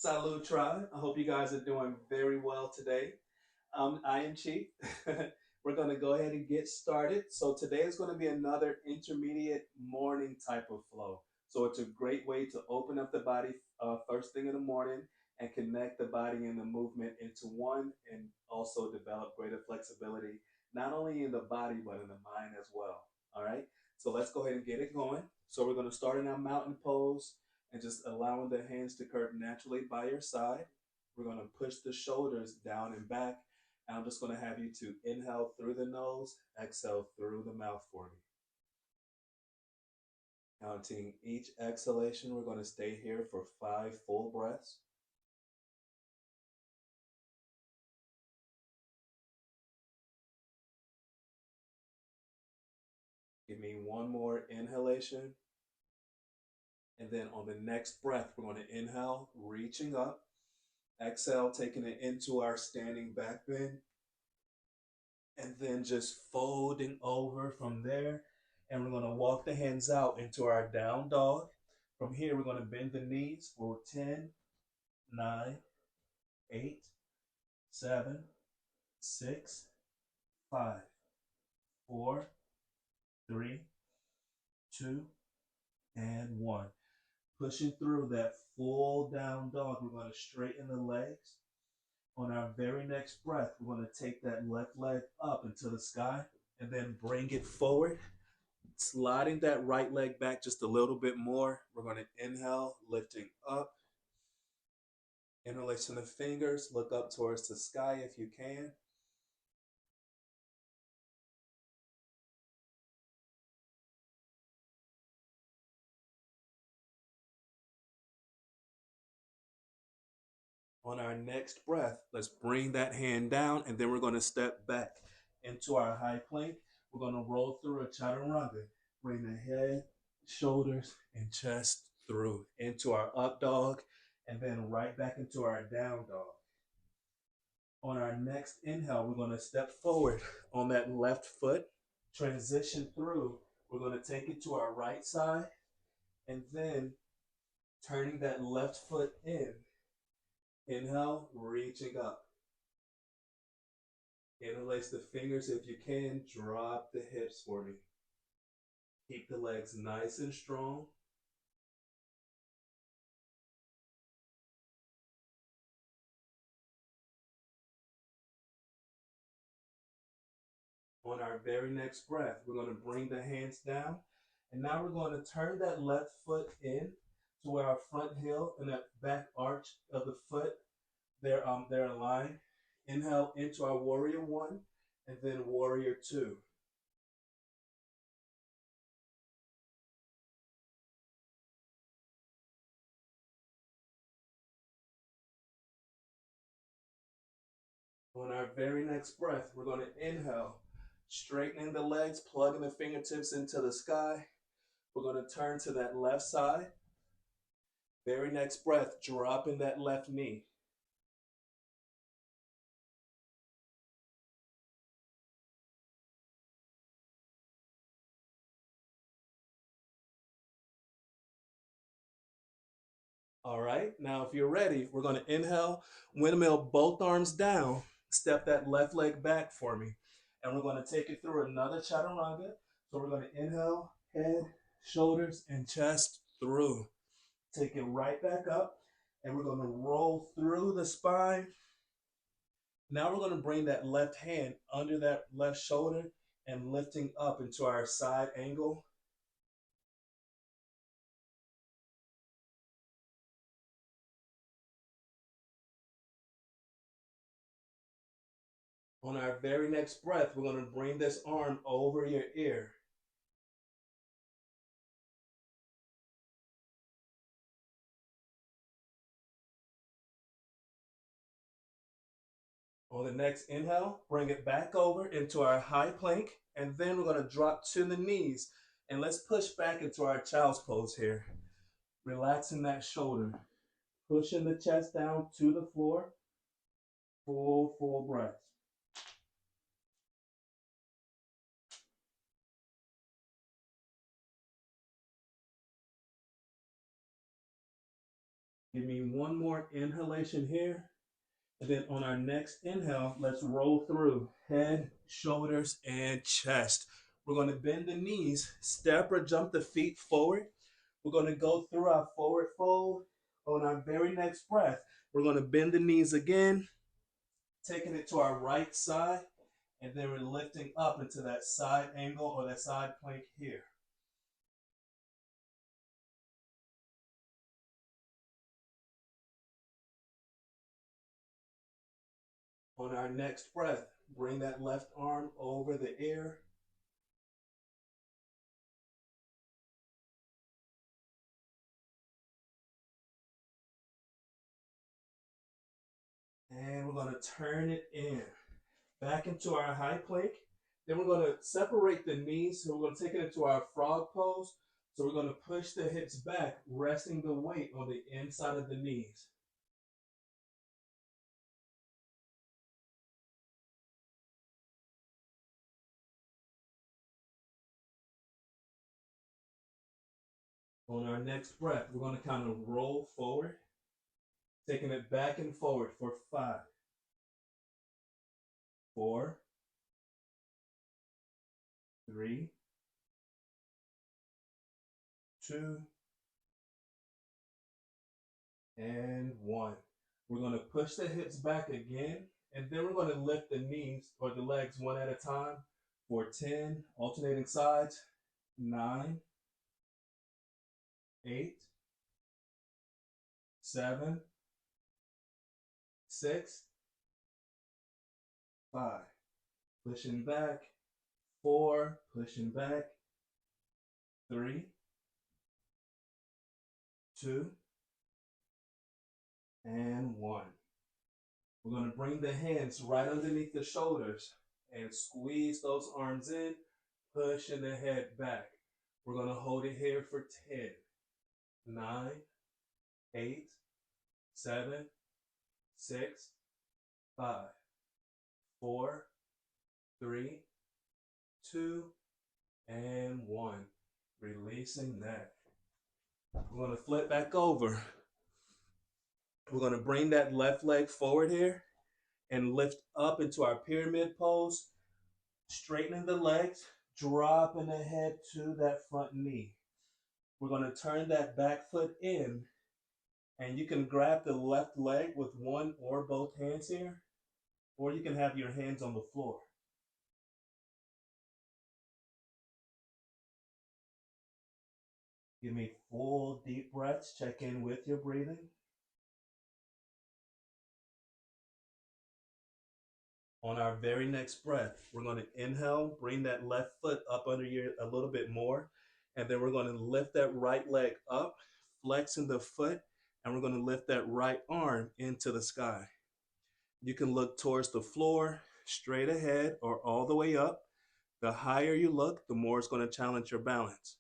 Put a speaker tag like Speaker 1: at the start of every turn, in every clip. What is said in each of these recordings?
Speaker 1: Salute tribe. I hope you guys are doing very well today. I am Chief. We're going to go ahead and get started. So today is going to be another intermediate morning type of flow. So it's a great way to open up the body first thing in the morning and connect the body and the movement into one, and also develop greater flexibility, not only in the body but in the mind as well. All right. So let's go ahead and get it going. So we're going to start in our mountain pose and just allowing the hands to curve naturally by your side. We're going to push the shoulders down and back. And I'm just going to have you to inhale through the nose, exhale through the mouth for me. Counting each exhalation, we're going to stay here for 5 full breaths. Give me one more inhalation. And then on the next breath, we're going to inhale, reaching up. Exhale, taking it into our standing back bend, and then just folding over from there. And we're going to walk the hands out into our down dog. From here, we're going to bend the knees for 10, 9, 8, 7, 6, 5, 4, 3, 2, and 1. Pushing through that full down dog, we're going to straighten the legs. On our very next breath, we're going to take that left leg up into the sky and then bring it forward, sliding that right leg back just a little bit more. We're going to inhale, lifting up, interlacing the fingers, look up towards the sky if you can. On our next breath, let's bring that hand down, and then we're going to step back into our high plank. We're going to roll through a chaturanga. Bring the head, shoulders, and chest through into our up dog, and then right back into our down dog. On our next inhale, we're going to step forward on that left foot, transition through. We're going to take it to our right side, and then turning that left foot in. Inhale, reaching up. Interlace the fingers if you can. Drop the hips for me. Keep the legs nice and strong. On our very next breath, we're going to bring the hands down. And now we're going to turn that left foot in to where our front heel and that back arch of the foot, they're aligned. Inhale into our warrior one, and then warrior two. On our very next breath, we're going to inhale, straightening the legs, plugging the fingertips into the sky. We're going to turn to that left side. Very next breath, dropping that left knee. All right, now if you're ready, we're going to inhale, windmill both arms down, step that left leg back for me. And we're going to take it through another chaturanga. So we're going to inhale, head, shoulders, and chest through. Take it right back up, and we're going to roll through the spine. Now we're going to bring that left hand under that left shoulder and lifting up into our side angle. On our very next breath, we're going to bring this arm over your ear. On the next inhale, bring it back over into our high plank, and then we're going to drop to the knees. And let's push back into our child's pose here. Relaxing that shoulder, pushing the chest down to the floor. Full breath. Give me one more inhalation here. And then on our next inhale, let's roll through head, shoulders, and chest. We're going to bend the knees, step or jump the feet forward. We're going to go through our forward fold. On our very next breath, we're going to bend the knees again, taking it to our right side, and then we're lifting up into that side angle or that side plank here. On our next breath, bring that left arm over the ear. And we're going to turn it in. Back into our high plank. Then we're going to separate the knees. So we're going to take it into our frog pose. So we're going to push the hips back, resting the weight on the inside of the knees. On our next breath, we're going to kind of roll forward, taking it back and forward for 5, 4, 3, 2, and 1. We're going to push the hips back again, and then we're going to lift the knees or the legs one at a time for 10, alternating sides, 9, 8, 7, 6, 5. Pushing back, 4, pushing back, 3, 2, and 1. We're going to bring the hands right underneath the shoulders and squeeze those arms in, pushing the head back. We're going to hold it here for 10, 9, 8, 7, 6, 5, 4, 3, 2, and 1. Releasing that. We're going to flip back over. We're going to bring that left leg forward here and lift up into our pyramid pose, straightening the legs, dropping the head to that front knee. We're going to turn that back foot in, and you can grab the left leg with one or both hands here, or you can have your hands on the floor. Give me full deep breaths. Check in with your breathing. On our very next breath, we're going to inhale, bring that left foot up under you a little bit more, and then we're going to lift that right leg up, flexing the foot, and we're going to lift that right arm into the sky. You can look towards the floor, straight ahead, or all the way up. The higher you look, the more it's going to challenge your balance.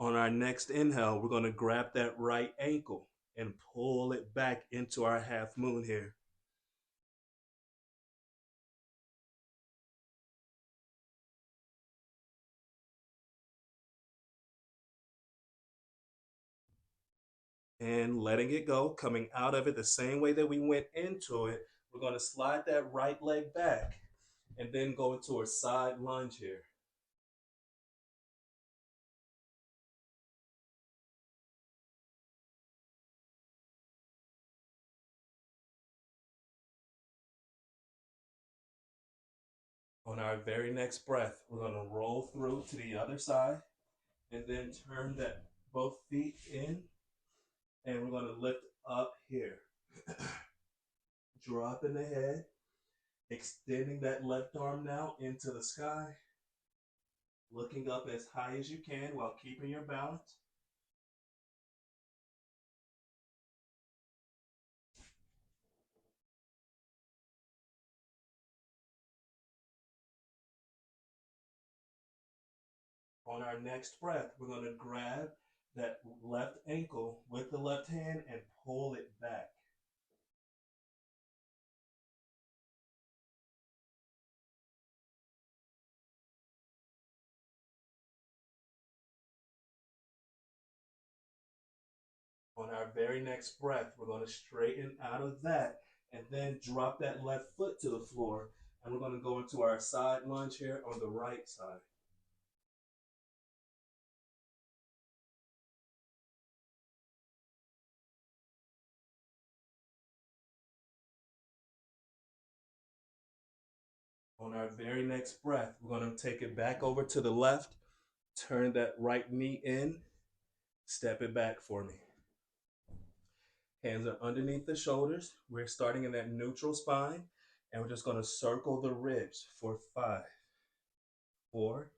Speaker 1: On our next inhale, we're going to grab that right ankle and pull it back into our half moon here. And letting it go, coming out of it the same way that we went into it. We're going to slide that right leg back and then go into a side lunge here. On our very next breath, we're going to roll through to the other side and then turn that both feet in, and we're going to lift up here. Dropping the head, extending that left arm now into the sky, looking up as high as you can while keeping your balance. On our next breath, we're going to grab that left ankle with the left hand and pull it back. On our very next breath, we're going to straighten out of that and then drop that left foot to the floor. And we're going to go into our side lunge here on the right side. On our very next breath, we're going to take it back over to the left, turn that right knee in, step it back for me. Hands are underneath the shoulders. We're starting in that neutral spine, and we're just going to circle the ribs for 5, 4,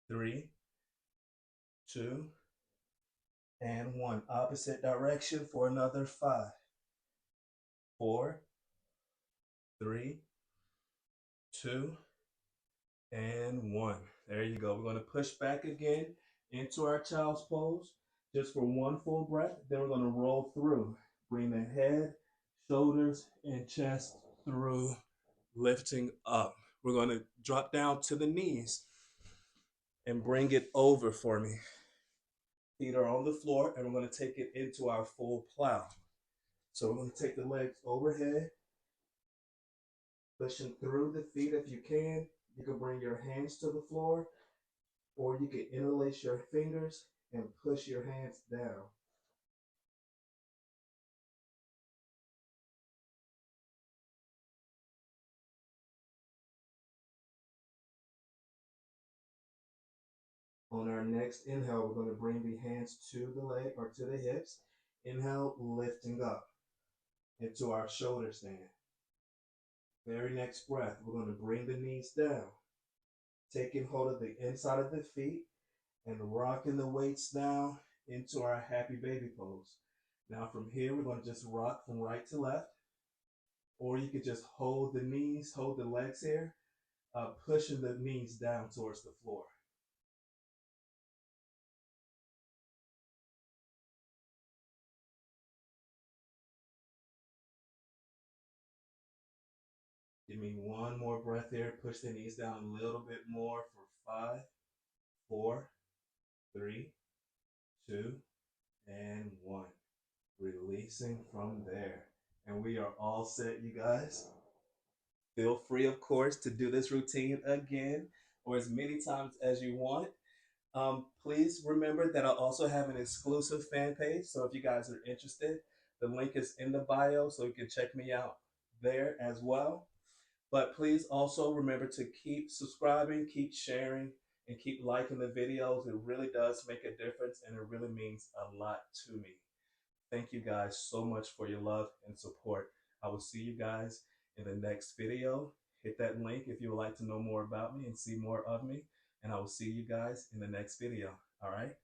Speaker 1: 3, 2, and 1. Opposite direction for another 5, 4, 3, 2, and 1. There you go. We're going to push back again into our child's pose just for one full breath. Then we're going to roll through. Bring the head, shoulders, and chest through, lifting up. We're going to drop down to the knees and bring it over for me. Feet are on the floor, and we're going to take it into our full plow. So we're going to take the legs overhead, pushing through the feet if you can. You can bring your hands to the floor, or you can interlace your fingers and push your hands down. On our next inhale, we're going to bring the hands to the leg or to the hips. Inhale, lifting up into our shoulder stand. Very next breath, we're going to bring the knees down, taking hold of the inside of the feet and rocking the weights down into our happy baby pose. Now from here, we're going to just rock from right to left, or you could just hold the knees, hold the legs here, pushing the knees down towards the floor. Give me one more breath here. Push the knees down a little bit more for 5, 4, 3, 2, and 1. Releasing from there. And we are all set, you guys. Feel free, of course, to do this routine again or as many times as you want. Please remember that I also have an exclusive fan page. So if you guys are interested, the link is in the bio so you can check me out there as well. But please also remember to keep subscribing, keep sharing, and keep liking the videos. It really does make a difference and it really means a lot to me. Thank you guys so much for your love and support. I will see you guys in the next video. Hit that link if you would like to know more about me and see more of me. And I will see you guys in the next video. All right?